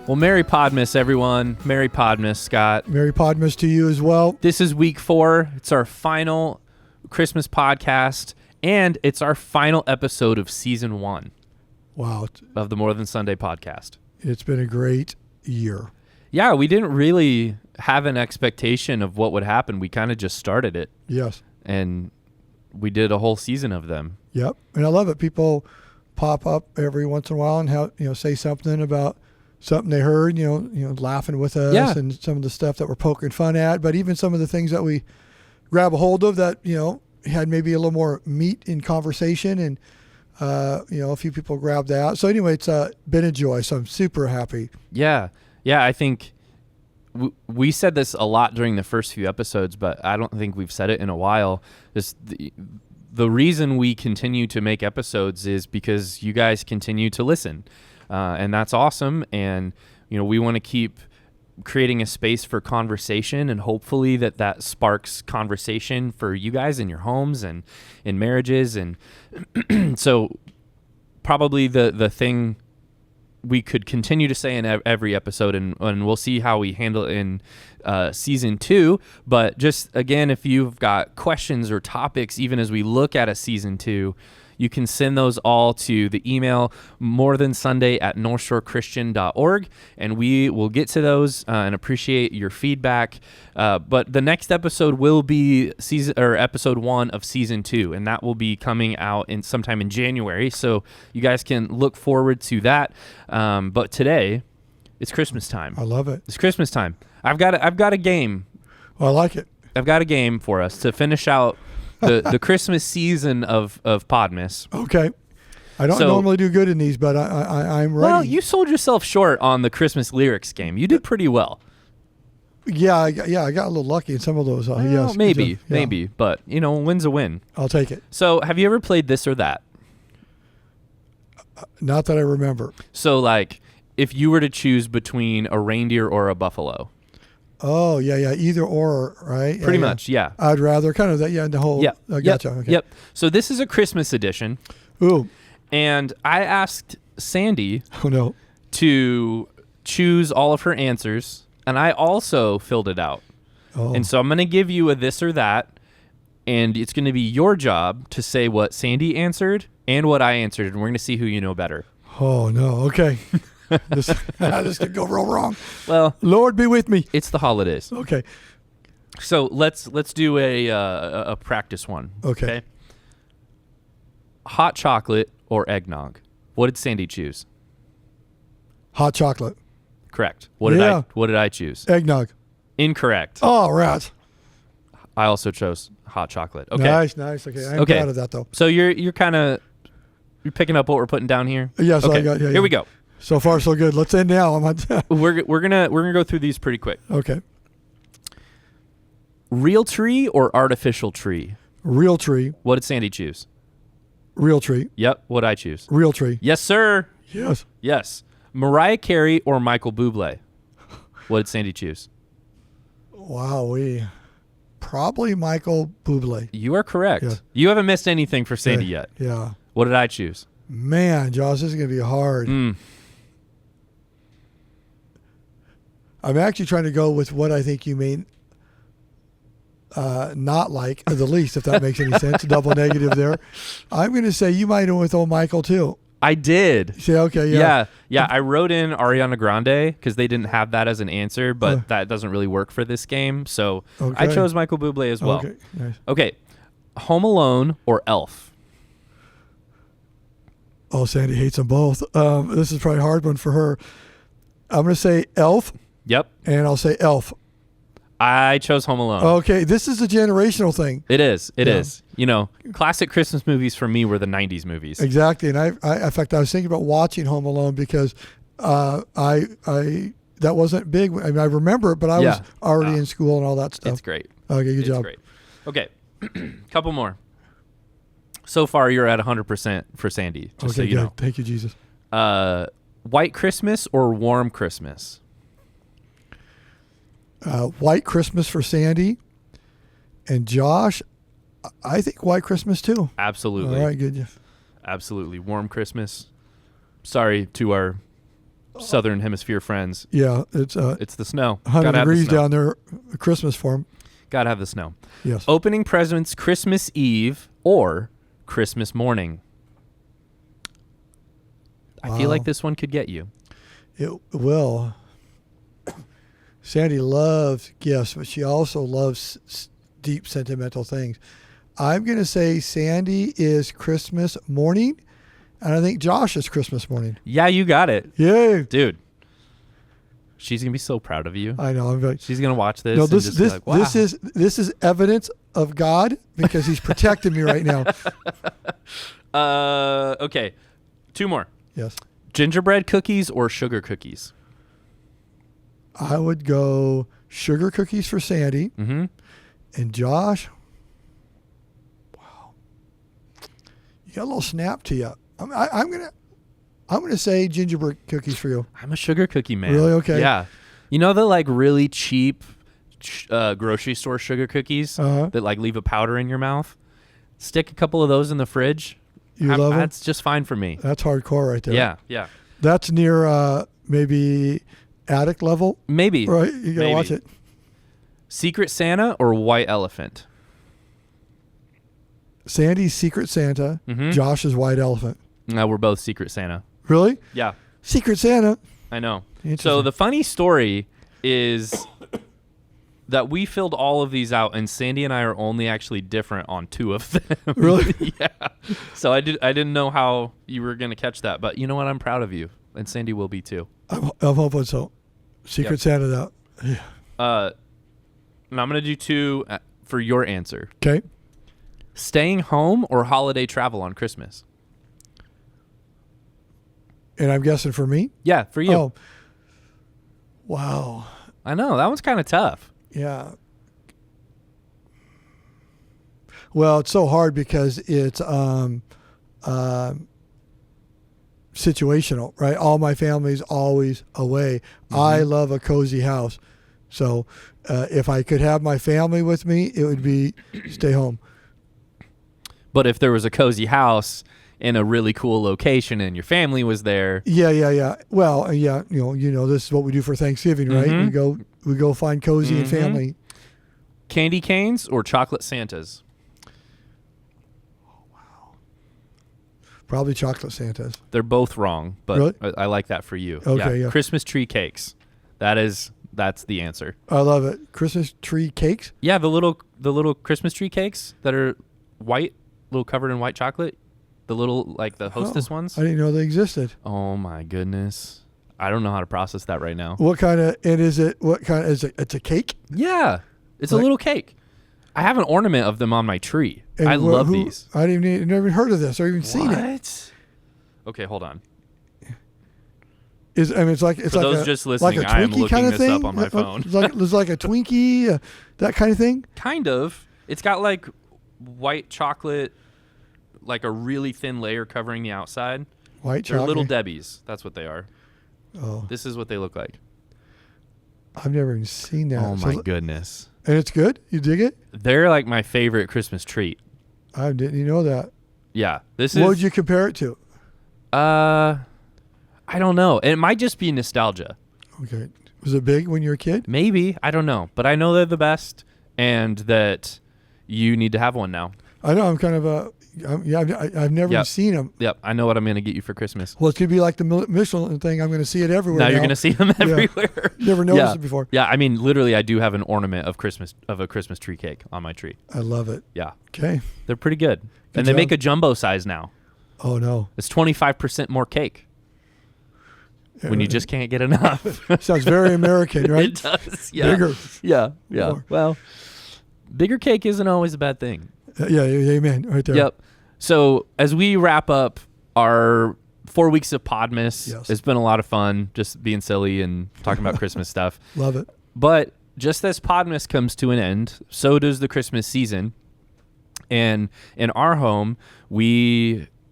Well, Merry Podmas, everyone. Merry Podmas, Scott. Merry Podmas to you as well. This is week 4. It's our final Christmas podcast, and it's our final episode of season 1 Wow. of the More Than Sunday podcast. It's been a great year. Yeah, we didn't really have an expectation of what would happen. We kind of just started it, Yes. and we did a whole season of them. Yep. And I love it. People pop up every once in a while and say something about something they heard, laughing with us and some of the stuff that we're poking fun at, but even some of the things that we grab a hold of that, had maybe a little more meat in conversation, and a few people grabbed that. So anyway, it's been a joy. So I'm super happy. Yeah. I think we said this a lot during the first few episodes, but I don't think we've said it in a while. The reason we continue to make episodes is because you guys continue to listen, and that's awesome. And we want to keep creating a space for conversation, and hopefully that sparks conversation for you guys in your homes and in marriages. And so probably the thing we could continue to say in every episode, and we'll see how we handle it in season 2. But just again, if you've got questions or topics, even as we look at a season 2, you can send those all to the email morethansunday@northshorechristian.org, and we will get to those and appreciate your feedback. But the next episode will be episode 1 of season 2, and that will be coming out sometime in January. So you guys can look forward to that. But today, it's Christmas time. I love it. It's Christmas time. I've got a game. Well, I like it. I've got a game for us to finish out the Christmas season of Podmas. Okay. I don't normally do good in these, but I'm ready. Well, you sold yourself short on the Christmas lyrics game. You did pretty well. Yeah, I got a little lucky in some of those. Yes, maybe, yeah. But a win's a win. I'll take it. So, have you ever played This or That? Not that I remember. So, like, if you were to choose between a reindeer or a buffalo. Oh, yeah, either or, right? Pretty much, yeah. I'd rather kind of that, the whole. Yeah, gotcha. Okay. Yep. So this is a Christmas edition. Ooh. And I asked Sandy no. to choose all of her answers, and I also filled it out. Oh. And so I'm going to give you a this or that, and it's going to be your job to say what Sandy answered and what I answered, and we're going to see who you know better. Oh, no. Okay. this could go real wrong. Well, Lord be with me. It's the holidays. Okay. So let's do a practice one. Okay. Hot chocolate or eggnog? What did Sandy choose? Hot chocolate. Correct. What did I choose? Eggnog. Incorrect. Oh, rats. I also chose hot chocolate. Okay. Nice. Okay. I'm proud of that though. So you're picking up what we're putting down here? Yes, okay. I got. Yeah, Here we go. So far, so good. Let's end now. We're gonna go through these pretty quick. Okay. Real tree or artificial tree? Real tree. What did Sandy choose? Real tree. Yep. What did I choose? Real tree. Yes, sir. Yes. Mariah Carey or Michael Bublé? What did Sandy choose? Wow, probably Michael Bublé. You are correct. Yeah. You haven't missed anything for Sandy yet. Yeah. What did I choose? Man, Josh, this is going to be hard. I'm actually trying to go with what I think you mean not like the least, if that makes any sense. Double negative there. I'm going to say you might have went with old Michael too. I did. Say, okay, yeah. Yeah. I wrote in Ariana Grande because they didn't have that as an answer, but that doesn't really work for this game. So I chose Michael Bublé as well. Okay, nice. Okay. Home Alone or Elf? Oh, Sandy hates them both. This is probably a hard one for her. I'm going to say Elf. Yep. And I'll say Elf. I chose Home Alone. Okay, this is a generational thing. It is. It is. Classic Christmas movies for me were the 90s movies. Exactly. And in fact, I was thinking about watching Home Alone because I that wasn't big. I mean, I remember it, but I was already in school and all that stuff. It's great. Okay, good job. Great. Okay. Couple more. So far, you're at 100% for Sandy. Just so you know. Thank you, Jesus. White Christmas or Warm Christmas? White Christmas for Sandy. And Josh, I think White Christmas too. Absolutely. All right, good. Absolutely. Warm Christmas. Sorry to our Southern Hemisphere friends. Yeah, It's the snow. 100 Gotta have the degrees snow. down there. Christmas for 'em. Gotta have the snow. Yes. Opening presents Christmas Eve or Christmas morning. I feel Wow. like this one could get you. It will. Sandy loves gifts, but she also loves deep sentimental things. I'm going to say Sandy is Christmas morning, and I think Josh is Christmas morning. Yeah, you got it. Yay. Dude. She's going to be so proud of you. I know. I'm very, She's going to watch this no, and this just be like, wow. this is evidence of God because he's protecting me right now. Okay. 2 more. Yes. Gingerbread cookies or sugar cookies? I would go sugar cookies for Sandy. Mm-hmm. And Josh, wow, you got a little snap to you. I'm gonna say gingerbread cookies for you. I'm a sugar cookie man. Really? Okay. Yeah. You know the like really cheap grocery store sugar cookies Uh-huh. that like leave a powder in your mouth? Stick a couple of those in the fridge. You love them? That's just fine for me. That's hardcore right there. Yeah. Yeah. That's near maybe attic level, Maybe. right? You gotta Maybe. watch it. Secret Santa or White Elephant? Sandy's Secret Santa. Mhm. Josh's White Elephant. No, we're both Secret Santa. Really? Yeah. Secret Santa. I know. Interesting. So the funny story is that we filled all of these out, and Sandy and I are only actually different on 2 of them. Really? Yeah. So I didn't know how you were gonna catch that, but you know what? I'm proud of you, and Sandy will be too. I'm hoping so. Secret Yep. Santa. That. Yeah. And I'm gonna do 2 for your answer. Okay. Staying home or holiday travel on Christmas? And I'm guessing for me. Yeah, for you. Oh. Wow. I know that one's kind of tough. Yeah. Well, it's so hard because it's situational, right? All my family's always away. Mm-hmm. I love a cozy house. So if I could have my family with me, it would be stay home. But if there was a cozy house in a really cool location and your family was there, Yeah. Well, yeah, you know, this is what we do for Thanksgiving, right? Mhm. We go find cozy and Mhm. family. candy canes or chocolate Santas? Probably chocolate Santas. They're both wrong, but Really? I like that for you. Okay, yeah. Christmas tree cakes. That's the answer. I love it. Christmas tree cakes. Yeah, the little Christmas tree cakes that are white, little covered in white chocolate. The little like the Hostess Oh, ones. I didn't know they existed. Oh my goodness. I don't know how to process that right now. What kind of? And is it? What kind? Is it? It's a cake. Yeah. It's a Like- little cake. I have an ornament of them on my tree. And I love who- these. I didn't even never heard of this or even seen it. What? Okay, hold on. Is I mean, it's like For those just like listening, a I am Twinkie looking kind of this thing. up on my phone. It's like a Twinkie, that kind of thing. Kind of. It's got like white chocolate, like a really thin layer covering the outside. White They're chocolate. little Debbies. That's what they are. Oh, This is what they look like. I've never even seen that. Oh So- my goodness. And it's good. You dig it? They're like my favorite Christmas treat. I didn't even know that. Yeah. This What is would you compare it to? I don't know. It might just be nostalgia. Okay, was it big when you were a kid? Maybe. I don't know. But I know they're the best and that you need to have one now. I know. I'm kind of I've never Yep. seen them. Yep. I know what I'm going to get you for Christmas. Well, it's gonna be like the Michelin thing. I'm gonna see it everywhere. Now you're going to see them everywhere. Never noticed it before. Yeah. I mean, literally, I do have an ornament of a Christmas tree cake on my tree. I love it. Yeah. Okay. They're pretty good. Good And they job. make a jumbo size now. Oh no. It's 25% more cake when you just can't get enough. Sounds very American, right? It does. Yeah. Bigger. Yeah. Yeah. More. Well, bigger cake isn't always a bad thing. Yeah. Amen. Right there. Yep. So as we wrap up our 4 weeks of Podmas, Yes. it's been a lot of fun just being silly and talking about Christmas stuff. Love it. But just as Podmas comes to an end, so does the Christmas season. And in our home,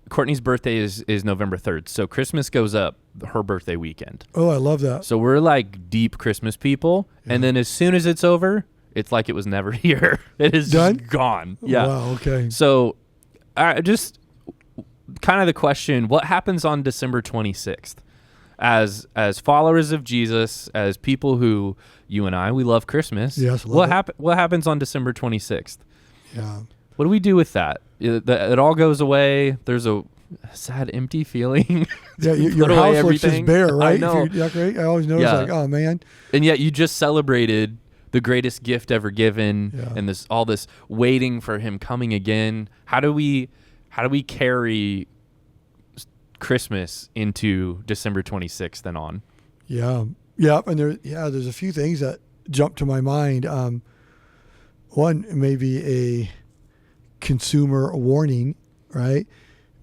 Courtney's birthday is November 3rd. So Christmas goes up her birthday weekend. Oh, I love that. So we're like deep Christmas people. Yeah. And then as soon as it's over, it's like it was never here. It is Done? just gone. Yeah. Wow. Okay. So just kind of the question, what happens on December 26th? as followers of Jesus, as people who you and I, we love Christmas. Yes, what happens on December 26th? Yeah. What do we do with that? It all goes away. There's a sad, empty feeling. Yeah, your house looks just bare, right? I know. I always notice, like, oh man. And yet you just celebrated the greatest gift ever given, and all this waiting for him coming again. How do we carry Christmas into December 26th and on? Yeah, and there's a few things that jump to my mind. One, maybe a consumer warning, right?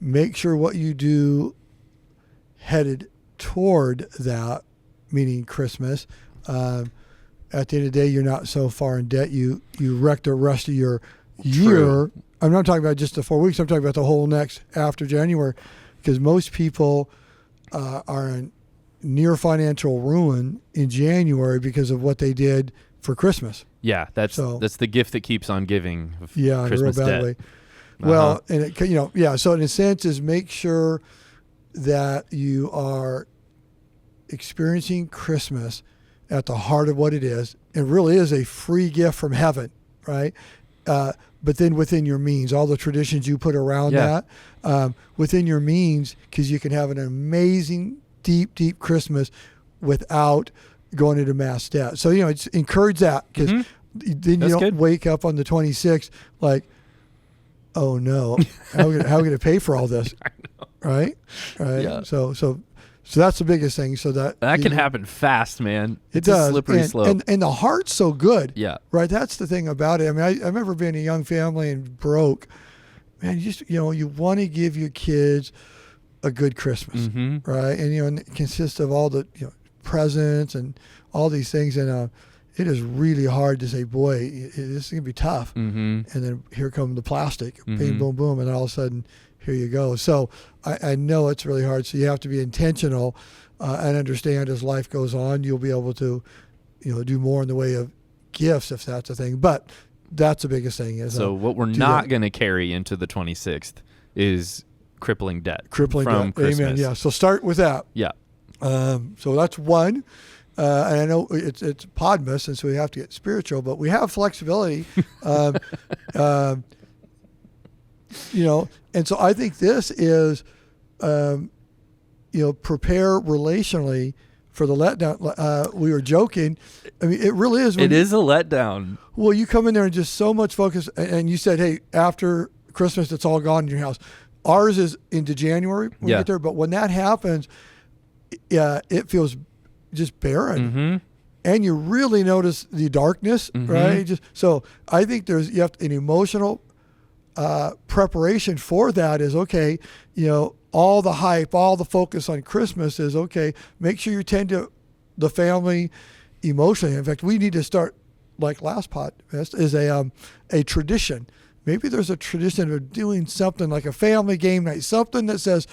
Make sure what you do headed toward that, meaning Christmas. At the end of the day, you're not so far in debt you wreck the rest of your year. True. I'm not talking about just the 4 weeks. I'm talking about the whole next after January, because most people are in near financial ruin in January because of what they did for Christmas. Yeah, that's the gift that keeps on giving. Yeah, Christmas in a real bad debt. way. Well, and it, so in a sense is make sure that you are experiencing Christmas at the heart of what it is. It really is a free gift from heaven, right? But then within your means, all the traditions you put around that, within your means, because you can have an amazing, deep, deep Christmas without going into mass debt. So, it's encourage that, because then you don't wake up on the 26th like, oh no, how are we going to pay for all this? I know. Right? Yeah. So that's the biggest thing. So that can happen fast, man. It does. A slippery slope. And the heart's so good. Yeah. Right. That's the thing about it. I mean, I remember being a young family and broke. Man, you want to give your kids a good Christmas, right? And it consists of all the presents and all these things, and it is really hard to say, boy, this is gonna be tough. And then here comes the plastic, bing, boom, boom, and all of a sudden, here you go. So I know it's really hard. So you have to be intentional and understand as life goes on, you'll be able to, do more in the way of gifts if that's a thing. But that's the biggest thing. Is so what we're not going to carry into the 26th is crippling debt. Crippling from debt. Christmas. Amen. Yeah. So start with that. Yeah. So that's one. And I know it's Podmas, and so we have to get spiritual, but we have flexibility. And so I think this is, prepare relationally for the letdown. We were joking. I mean, it really is. It is a letdown. Well, you come in there and just so much focus, and you said, hey, after Christmas, it's all gone in your house. Ours is into January when we get there, but when that happens, it feels just barren. And you really notice the darkness, right? So I think you have an emotional preparation for that is, okay, all the hype, all the focus on Christmas is, okay, make sure you tend to the family emotionally. In fact, we need to start, like last podcast, is a tradition. Maybe there's a tradition of doing something like a family game night, something that says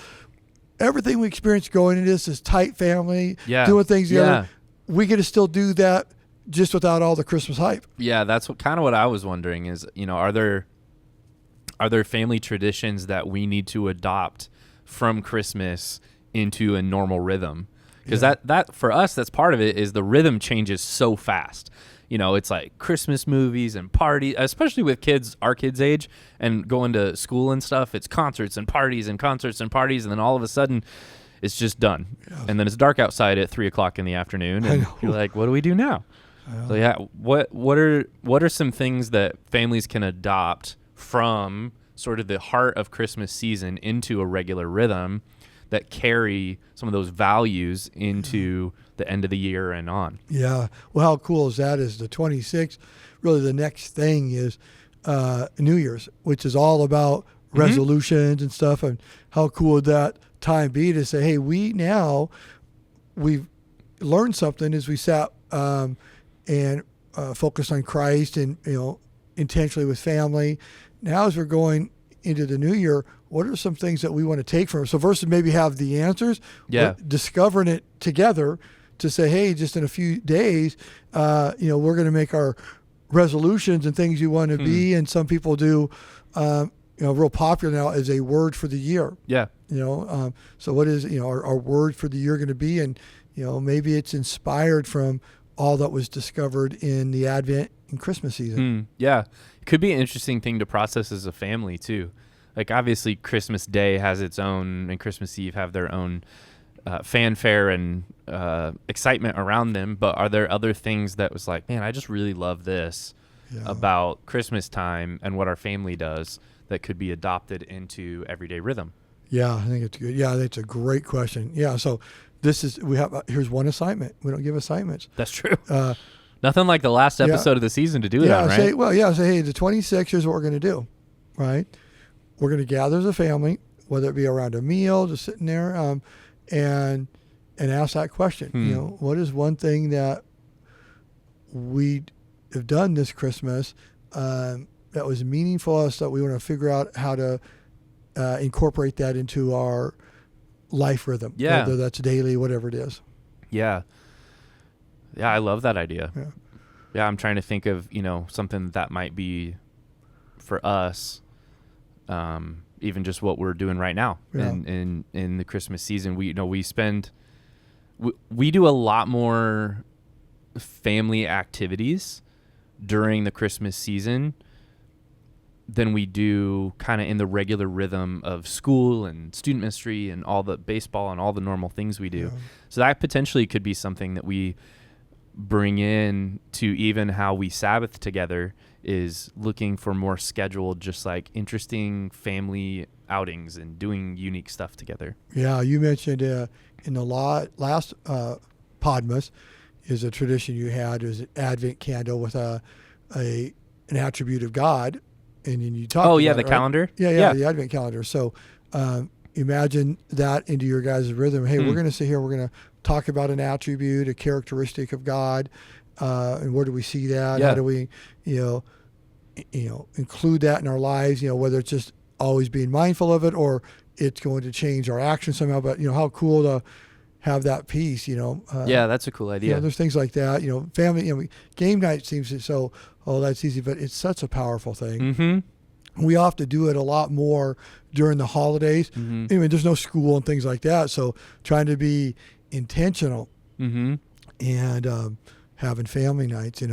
everything we experience going into this is tight family, doing things together. We get to still do that just without all the Christmas hype. Yeah, that's kind of what I was wondering is, are there family traditions that we need to adopt from Christmas into a normal rhythm? Because that for us, that's part of it, is the rhythm changes so fast. It's like Christmas movies and parties, especially with kids, our kids' age, and going to school and stuff. It's concerts and parties and concerts and parties, and then all of a sudden, it's just done. Yeah. And then it's dark outside at 3:00 in the afternoon, and you're like, "What do we do now?" So what are some things that families can adopt from sort of the heart of Christmas season into a regular rhythm that carry some of those values into the end of the year and on? Yeah. Well, how cool is that? Is the 26th really the next thing is New Year's, which is all about resolutions and stuff. And how cool would that time be to say, hey, we've learned something as we sat and focused on Christ and, intentionally with family. Now, as we're going into the new year, what are some things that we want to take from it? So versus maybe have the answers, discovering it together to say, hey, just in a few days, we're going to make our resolutions and things you want to be. And some people do real popular now as a word for the year. Yeah. So what is, our word for the year going to be? And, maybe it's inspired from all that was discovered in the Advent and Christmas season. Yeah. It could be an interesting thing to process as a family too. Like obviously Christmas Day has its own and Christmas Eve have their own fanfare and excitement around them. But are there other things that was like, man, I just really love this about Christmas time and what our family does that could be adopted into everyday rhythm? Yeah, I think it's good. Yeah, that's a great question. Yeah, so here's one assignment. We don't give assignments. That's true. Nothing like the last episode of the season to do that, right? Say, hey, the 26th, here's what we're going to do, right? We're going to gather as a family, whether it be around a meal, just sitting there, and ask that question. What is one thing that we have done this Christmas that was meaningful to us that we want to figure out how to incorporate that into our life rhythm, whether that's daily, whatever it is. Yeah, I love that idea. Yeah, I'm trying to think of something that might be for us, even just what we're doing right now in the Christmas season. We do a lot more family activities during the Christmas season than we do kind of in the regular rhythm of school and student ministry and all the baseball and all the normal things we do. So that potentially could be something that we bring in to even how we Sabbath together, is looking for more scheduled, just like interesting family outings and doing unique stuff together. Yeah, you mentioned in the last Podmas is a tradition you had, is an Advent candle with an attribute of God. And then you talk about the right? calendar? Yeah, the Advent calendar. So imagine that into your guys' rhythm. Hey, we're going to sit here, we're going to talk about an attribute, a characteristic of God, and where do we see that? How do we, include that in our lives, whether it's just always being mindful of it or it's going to change our action somehow. But, how cool to have that piece, that's a cool idea. There's things like that, family, game night seems so, that's easy, but it's such a powerful thing. Mm-hmm. We have to do it a lot more during the holidays. Mm-hmm. I mean, there's no school and things like that. So trying to be intentional and having family nights, so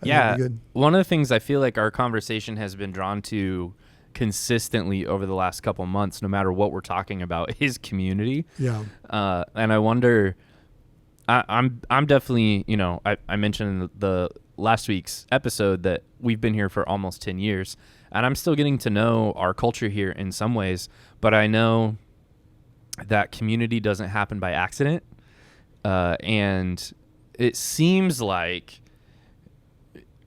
I think it'd be good. One of the things I feel like our conversation has been drawn to consistently over the last couple months, no matter what we're talking about, is community. Yeah. And I wonder, I'm definitely, I mentioned in the last week's episode that we've been here for almost 10 years, and I'm still getting to know our culture here in some ways, but I know that community doesn't happen by accident. And it seems like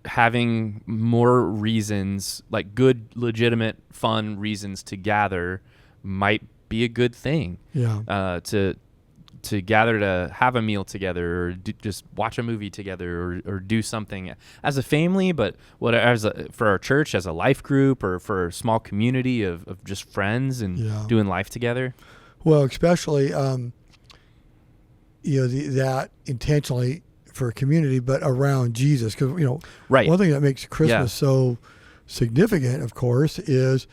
having more reasons, like good, legitimate, fun reasons to gather might be a good thing. Yeah. To gather to have a meal together, or just watch a movie together, or do something as a family, but for our church as a life group, or for a small community of just friends and doing life together. Well, especially that intentionally for a community, but around Jesus, because one thing that makes Christmas so significant, of course, is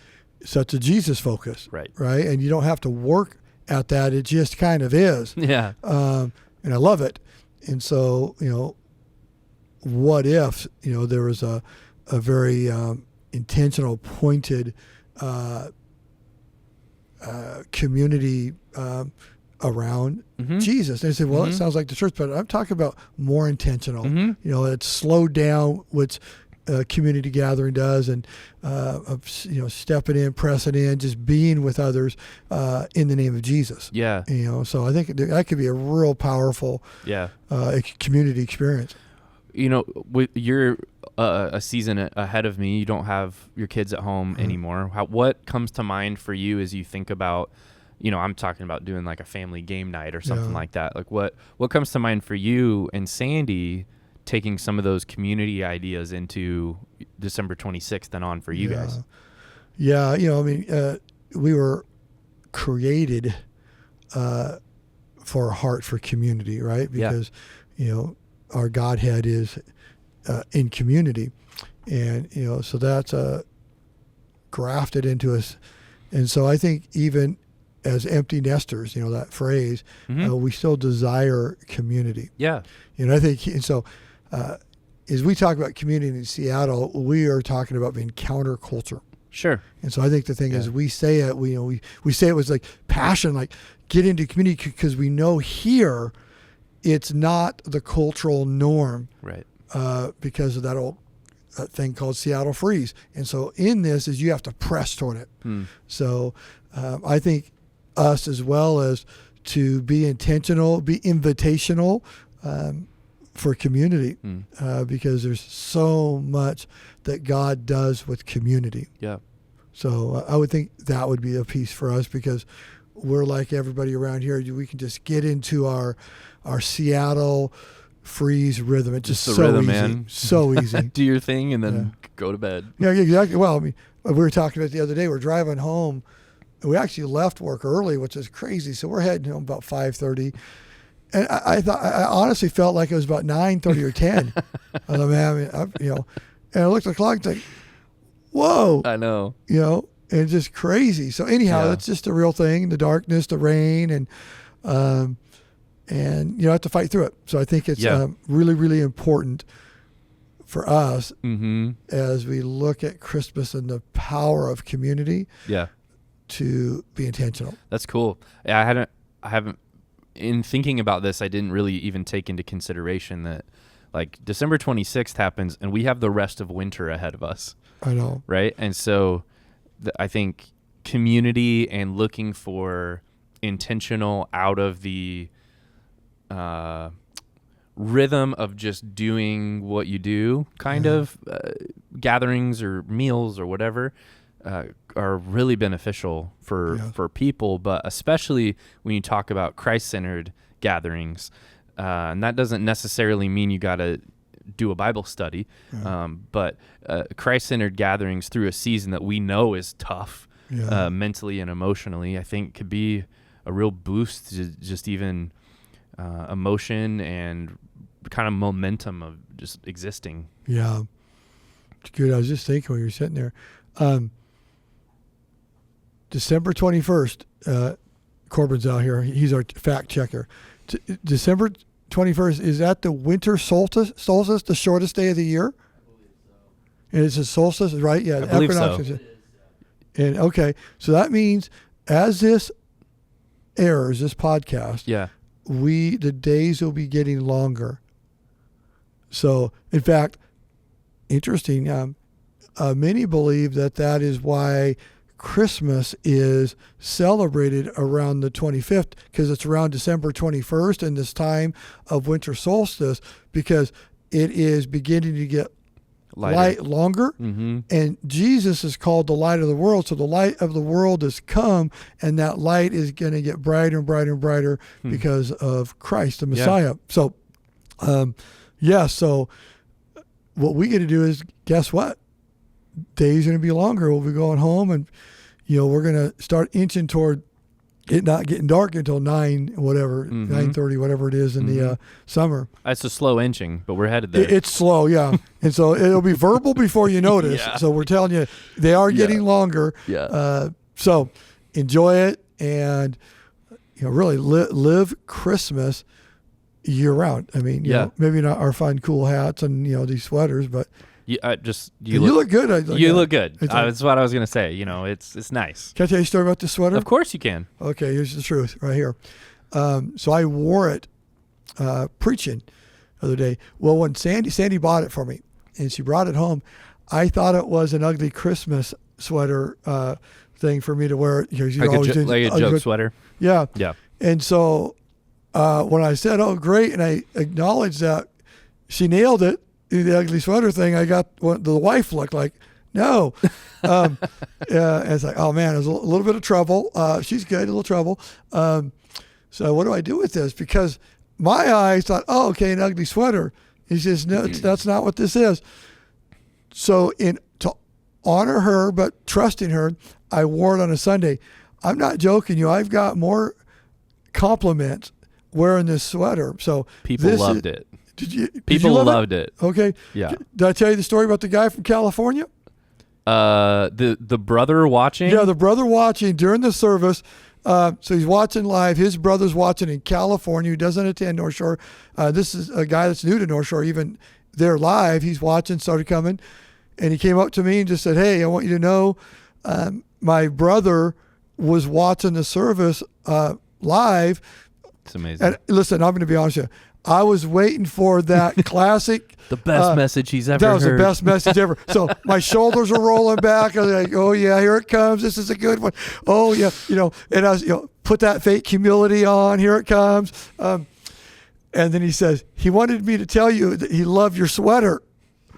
such a Jesus focus, right? And you don't have to work at that; it just kind of is. Yeah. And I love it. And so, what if there was a very intentional, pointed community around Jesus? They say, well, it sounds like the church, but I'm talking about more intentional. It's slowed down what community gathering does, and stepping in, pressing in, just being with others in the name of Jesus. Yeah. So I think that could be a real powerful community experience. You're a season ahead of me. You don't have your kids at home anymore. What comes to mind for you as you think about, I'm talking about doing like a family game night or something like that. Like what comes to mind for you and Sandy taking some of those community ideas into December 26th and on for you guys? Yeah. We were created for a heart for community, right? Because, our Godhead is in community. And, so that's grafted into us. And so I think even as empty nesters, that phrase, we still desire community. Yeah. I think, and so as we talk about community in Seattle, we are talking about being counterculture. Sure. And so I think the thing is, we say it, we say it was like passion, like get into community, because we know here it's not the cultural norm. Right. Because of that old thing called Seattle Freeze. And so in this is you have to press toward it. So I think us, as well as to be intentional, be invitational for community, because there's so much that God does with community. Yeah. So I would think that would be a piece for us, because we're like everybody around here. We can just get into our Seattle Freeze rhythm. It's just so rhythm, easy. Man. So easy. Do your thing and then go to bed. Yeah, exactly. Well, I mean, we were talking about the other day. We're driving home. We actually left work early, which is crazy. So we're heading home about 5:30. And I honestly felt like it was about 9:30 or 10. I thought, man, and I looked at the clock and like, whoa. I know. And it's just crazy. So anyhow, that's just a real thing. The darkness, the rain, and you have to fight through it. So I think it's really, really important for us as we look at Christmas and the power of community. Yeah. To be intentional. That's cool. Yeah, I haven't. In thinking about this, I didn't really even take into consideration that, like, December 26th happens and we have the rest of winter ahead of us. I know. Right? And so I think community and looking for intentional out of the rhythm of just doing what you do kind of gatherings or meals or whatever are really beneficial for people, but especially when you talk about Christ-centered gatherings. And that doesn't necessarily mean you got to do a Bible study, but Christ-centered gatherings through a season that we know is tough mentally and emotionally, I think could be a real boost to just even emotion and kind of momentum of just existing. Yeah. It's good. I was just thinking when you were sitting there. December 21st, Corbin's out here. He's our fact checker. December 21st, is that the winter solstice, the shortest day of the year? And it's a solstice, right? Yeah. I believe so. And okay, so that means as this airs, this podcast, the days will be getting longer. So, in fact, interesting, many believe that is why Christmas is celebrated around the 25th, because it's around December 21st and this time of winter solstice, because it is beginning to get light longer. And Jesus is called the light of the world. So the light of the world has come, and that light is going to get brighter and brighter and brighter because of Christ, the Messiah. So, so what we get to do is, guess what? Days are going to be longer. We'll be going home, and we're going to start inching toward it not getting dark until 9:30, whatever it is in the summer. It's a slow inching, but we're headed there. It's slow, yeah. And so it'll be verbal before you notice. So we're telling you, they are getting longer. So enjoy it, and really live Christmas year round. I mean, maybe not our fun, cool hats and these sweaters, but. You look good. You look good. That's what I was going to say. It's nice. Can I tell you a story about this sweater? Of course you can. Okay, here's the truth right here. So I wore it preaching the other day. Well, when Sandy bought it for me, and she brought it home, I thought it was an ugly Christmas sweater thing for me to wear. Like a joke sweater. Yeah. Yeah. And so when I said, "Oh, great," and I acknowledged that she nailed it, the ugly sweater thing, I got what the wife looked like. No. And it's like, oh man, it was a little bit of trouble. She's good, a little trouble. So what do I do with this? Because my eyes thought, oh, okay, an ugly sweater. He says, no, that's not what this is. So to honor her, but trusting her, I wore it on a Sunday. I'm not joking you. I've got more compliments wearing this sweater. So people loved it. Did you People loved it? Okay. Yeah. Did I tell you the story about the guy from California? The brother watching. Yeah, the brother watching during the service. So he's watching live. His brother's watching in California, who doesn't attend North Shore. This is a guy that's new to North Shore. Even there live, he's watching, started coming. And he came up to me and just said, "Hey, I want you to know my brother was watching the service live." It's amazing. And listen, I'm going to be honest with you. I was waiting for that classic. The best message he's ever heard. That was heard. The best message ever. So my shoulders are rolling back. I was like, oh, yeah, here it comes. This is a good one. Oh, yeah. And I was, put that fake humility on. Here it comes. And then he says, he wanted me to tell you that he loved your sweater.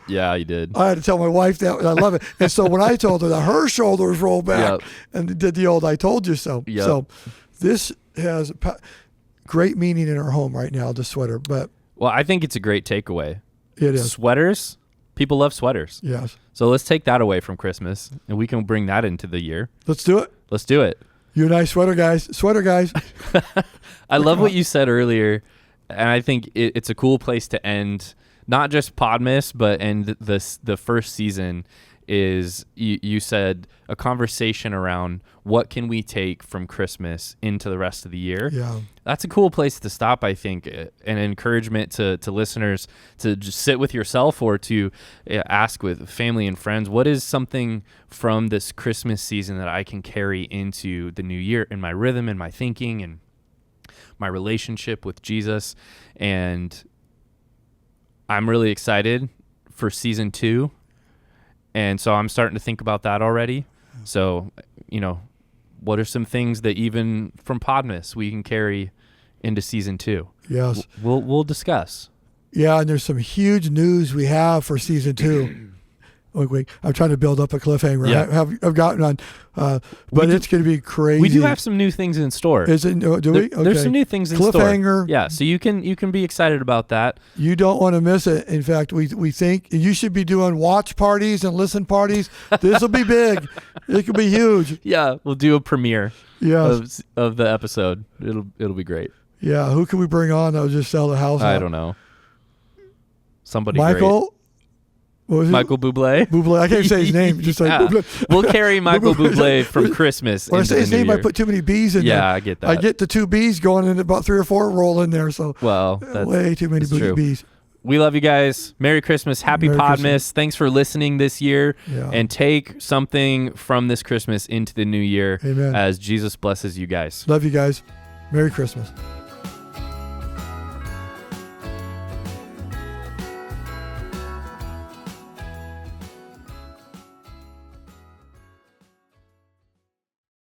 Yeah, he did. I had to tell my wife that. I love it. And so when I told her that, her shoulders rolled back and did the old I told you so. Yep. So this has great meaning in our home right now, the sweater. But well, I think it's a great takeaway. It is. Sweaters. People love sweaters. Yes. So let's take that away from Christmas, and we can bring that into the year. Let's do it. Let's do it. You and I, sweater guys. I love what you said earlier, and I think it's a cool place to end, not just Podmas, but end the first season. Is you said a conversation around what can we take from Christmas into the rest of the year. Yeah, that's a cool place to stop. I think an encouragement to listeners to just sit with yourself or to ask with family and friends, what is something from this Christmas season that I can carry into the new year in my rhythm and my thinking and my relationship with Jesus. And I'm really excited for season 2. And so I'm starting to think about that already. So, what are some things that even from Podmas we can carry into season 2? Yes. We'll discuss. Yeah, and there's some huge news we have for season 2. Wait, I'm trying to build up a cliffhanger. Yeah. I've gotten on, but it's going to be crazy. We do have some new things in store. Is it? Do we? Okay. There's some new things in store. Cliffhanger. Yeah, so you can be excited about that. You don't want to miss it. In fact, we think you should be doing watch parties and listen parties. This will be big. It could be huge. Yeah, we'll do a premiere. Yes. of the episode. It'll be great. Yeah, who can we bring on that will just sell the house? I don't know. Somebody Michael. Great. Michael Bublé. Bublé. I can't say his name. Just like Bublé. We'll carry Michael Bublé from Christmas. When I say his name, I put too many B's in there. Yeah, I get that. I get the 2 B's going and about 3 or 4 roll in there. So that's way too many B's. We love you guys. Merry Christmas. Happy Podmas. Thanks for listening this year. Yeah. And take something from this Christmas into the new year. Amen. As Jesus blesses you guys. Love you guys. Merry Christmas.